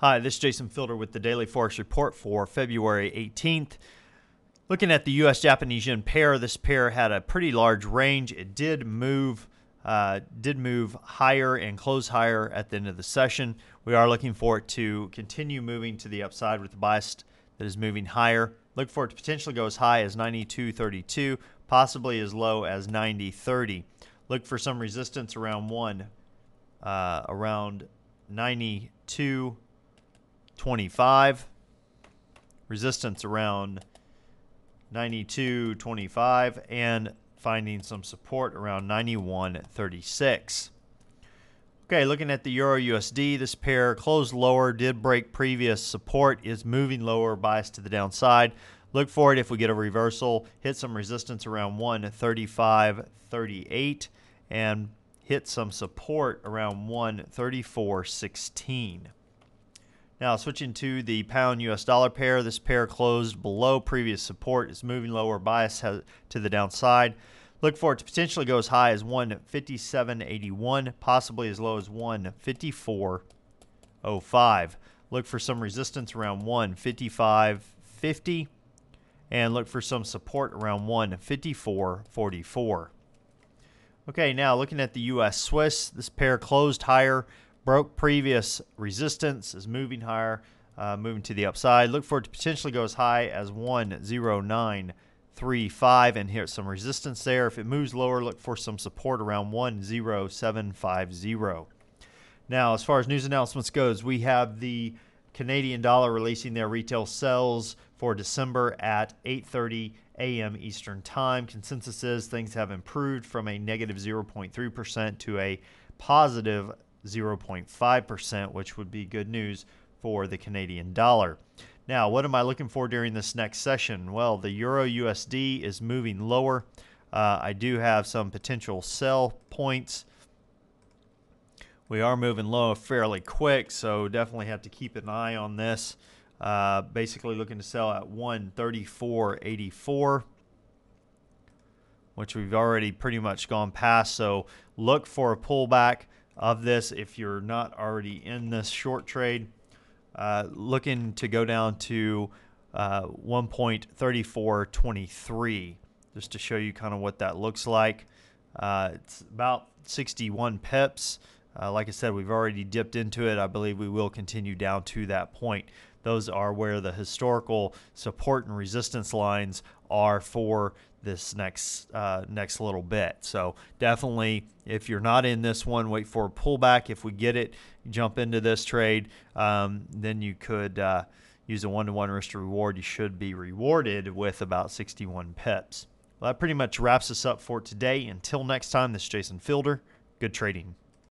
Hi, this is Jason Fielder with the Daily Forex Report for February 18th. Looking at the US Japanese yen pair, this pair had a pretty large range. It did move higher and close higher at the end of the session. We are looking for it to continue moving to the upside with the bias that is moving higher. Look for it to potentially go as high as 92.32, possibly as low as 90.30. Look for some resistance around around 92.25, resistance around 92.25, and finding some support around 91.36. Okay, looking at the Euro USD, this pair closed lower, did break previous support, is moving lower, biased to the downside. Look for it if we get a reversal, hit some resistance around 135.38 and hit some support around 134.16. Now switching to the pound US dollar pair, this pair closed below previous support, is moving lower, bias to the downside. Look for it to potentially go as high as 157.81, possibly as low as 154.05. Look for some resistance around 155.50 and look for some support around 154.44. Okay, now looking at the US Swiss, this pair closed higher, broke previous resistance, is moving higher, moving to the upside. Look for it to potentially go as high as 109.35 and hit some resistance there. If it moves lower, look for some support around 10750. Now, as far as news announcements goes, we have the Canadian dollar releasing their retail sales for December at 8:30 a.m. Eastern Time. Consensus is things have improved from a negative 0.3% to a positive 0.5%, which would be good news for the Canadian dollar. Now, what am I looking for during this next session? Well, the Euro USD is moving lower. I do have some potential sell points. We are moving low fairly quick, so definitely have to keep an eye on this. Basically looking to sell at 134.84, which we've already pretty much gone past. So look for a pullback of this if you're not already in this short trade. Looking to go down to 1.3423, just to show you kind of what that looks like. It's about 61 pips. Like I said, we've already dipped into it. I believe we will continue down to that point. Those are where the historical support and resistance lines are for this next little bit. So definitely, if you're not in this one, wait for a pullback. If we get it, jump into this trade. Then you could use a 1-to-1 risk to reward. You should be rewarded with about 61 pips. Well, that pretty much wraps us up for today. Until next time, this is Jason Fielder. Good trading.